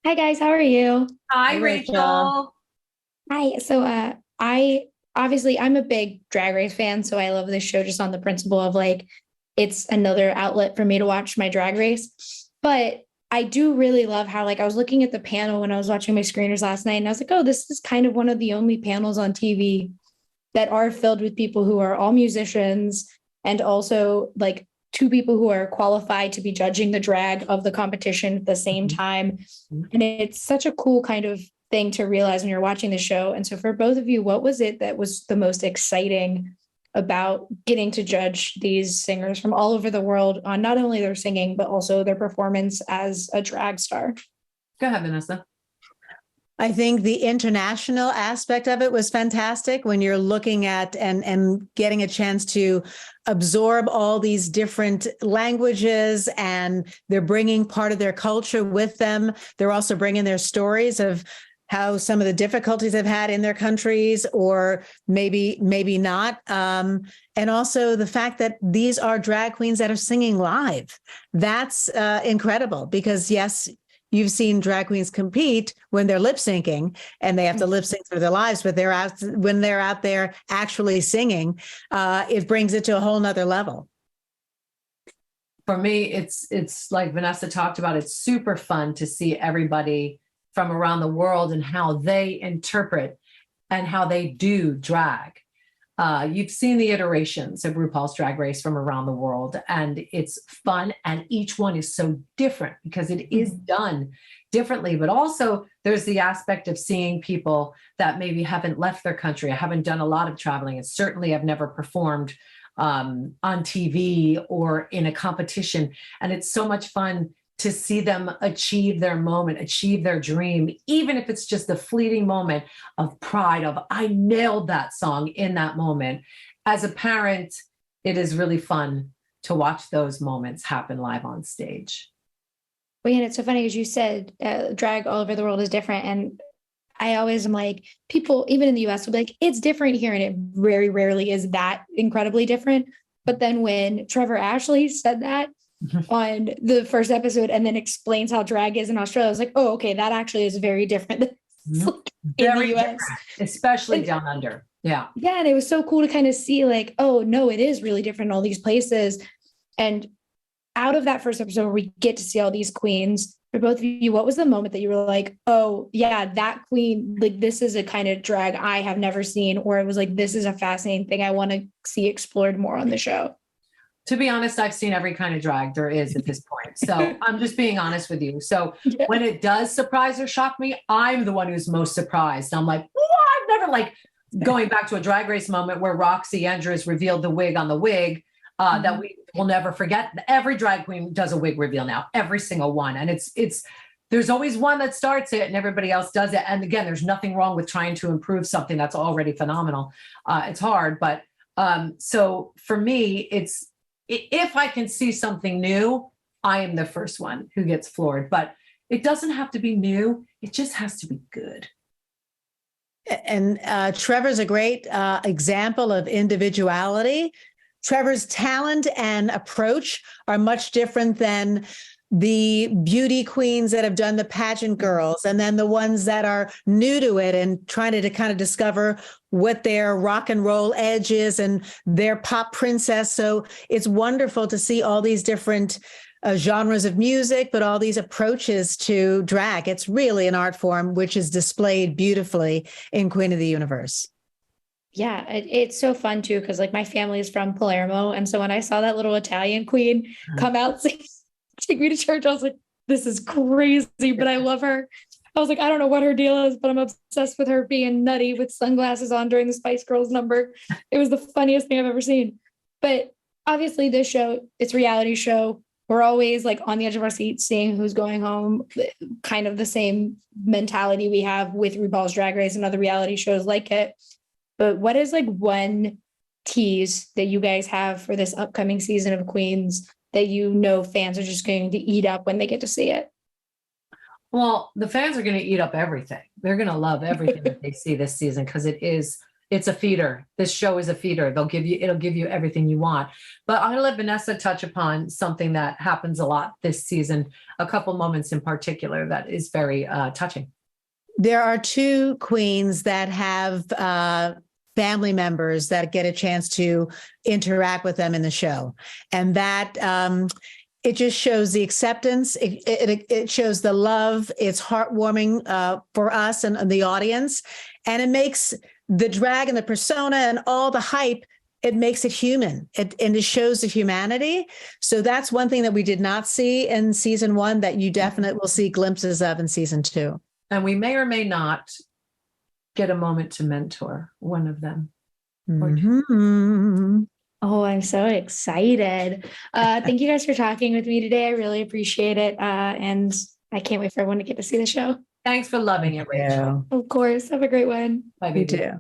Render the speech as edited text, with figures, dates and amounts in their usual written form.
Hi guys, how are you? Hi, Hey, Rachel. Rachel. Hi. I obviously I'm a big Drag Race fan, so I love this show just on the principle of like it's another outlet for me to watch my Drag Race. But I do really love how like I was looking at the panel when I was watching my screeners last night, and I was like, oh, this is kind of one of the only panels on TV that are filled with people who are all musicians and also like two people who are qualified to be judging the drag of the competition at the same Mhm. time. And it's such a cool kind of thing to realize when you're watching the show. And so, for both of you, what was it that was the most exciting about getting to judge these singers from all over the world on not only their singing, but also their performance as a drag star? Go ahead, Vanessa. I think the international aspect of it was fantastic when you're looking at and getting a chance to absorb all these different languages, and they're bringing part of their culture with them. They're also bringing their stories of how some of the difficulties they've had in their countries, or maybe not. And also the fact that these are drag queens that are singing live. That's incredible because, yes, you've seen drag queens compete when they're lip syncing and they have to lip sync through their lives, but when they're out there actually singing, it brings it to a whole nother level. For me, it's like Vanessa talked about. It's super fun to see everybody from around the world and how they interpret and how they do drag. You've seen the iterations of RuPaul's Drag Race from around the world, and it's fun. And each one is so different because it is done differently. But also, there's the aspect of seeing people that maybe haven't left their country. I haven't done a lot of traveling, and certainly I've never performed on TV or in a competition. And it's so much fun to see them achieve their moment, achieve their dream, even if it's just a fleeting moment of pride of I nailed that song in that moment. As a parent, it is really fun to watch those moments happen live on stage. Well, yeah, and it's so funny because you said drag all over the world is different. And I always am like, people, even in the US, will be like, it's different here. And it very rarely is that incredibly different. But then when Trevor Ashley said that on the first episode and then explains how drag is in Australia, I was like, oh, okay, that actually is very different than in the Very US. different, especially And down under. Yeah. yeah, and it was so cool to kind of see, like, oh, no, it is really different in all these places. And out of that first episode where we get to see all these queens, for both of you, what was the moment that you were like, oh yeah, that queen, like this is a kind of drag I have never seen, or it was like, this is a fascinating thing I want to see explored more on the show? To be honest, I've seen every kind of drag there is at this point. So I'm just being honest with you. So Yeah. when it does surprise or shock me, I'm the one who's most surprised. I'm like, what? I've never like going back to a drag race moment where Roxy Andrews revealed the wig on the wig that we will never forget. Every drag queen does a wig reveal now, every single one. And it's there's always one that starts it and everybody else does it. And again, there's nothing wrong with trying to improve something that's already phenomenal. It's hard, but so for me, it's if I can see something new, I am the first one who gets floored. But it doesn't have to be new, it just has to be good. And Trevor's a great example of individuality. Trevor's talent and approach are much different than the beauty queens that have done the pageant girls, and then the ones that are new to it and trying to kind of discover what their rock and roll edge is and their pop princess. So it's wonderful to see all these different genres of music, but all these approaches to drag. It's really an art form which is displayed beautifully in Queen of the Universe. Yeah, it's so fun too, because like my family is from Palermo. And so when I saw that little Italian queen come out take me to church, I was like, this is crazy, but I love her. I was like, I don't know what her deal is, but I'm obsessed with her being nutty with sunglasses on during the Spice Girls number. It was the funniest thing I've ever seen. But obviously, this show, it's a reality show. We're always like on the edge of our seats seeing who's going home, kind of the same mentality we have with RuPaul's Drag Race and other reality shows like it. But what is like one tease that you guys have for this upcoming season of Queens that you know fans are just going to eat up when they get to see it? Well, the fans are going to eat up everything. They're going to love everything that they see this season because it is it's a feeder. This show is a feeder. It'll give you everything you want. But I'm going to let Vanessa touch upon something that happens a lot this season, a couple moments in particular that is very touching. There are two queens that have family members that get a chance to interact with them in the show. And that it just shows the acceptance. It shows the love. It's heartwarming for us and the audience. And it makes the drag and the persona and all the hype, it makes it human. And it shows the humanity. So that's one thing that we did not see in season 1 that you definitely will see glimpses of in season 2. And we may or may not get a moment to mentor one of them. Mm-hmm. Oh, I'm so excited. Thank you guys for talking with me today. I really appreciate it. And I can't wait for everyone to get to see the show. Thanks for loving it, Rachel. Of course. Have a great one. Bye, You baby. too.